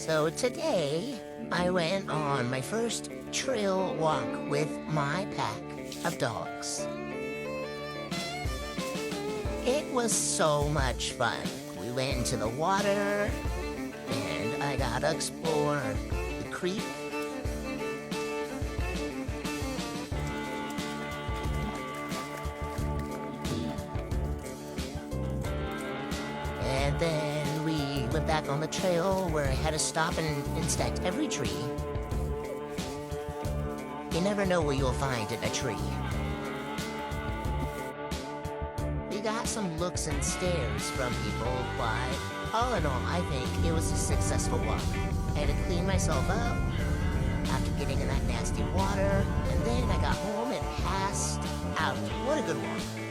So today, I went on my first trail walk with my pack of dogs. It was so much fun. We went into the water, and I got to explore the creek. And then we went back on the trail where I had to stop and inspect every tree. You never know what you'll find in a tree. We got some looks and stares from people, but all in all, I think it was a successful walk. I had to clean myself up after getting in that nasty water, and then I got home and passed out. What a good walk.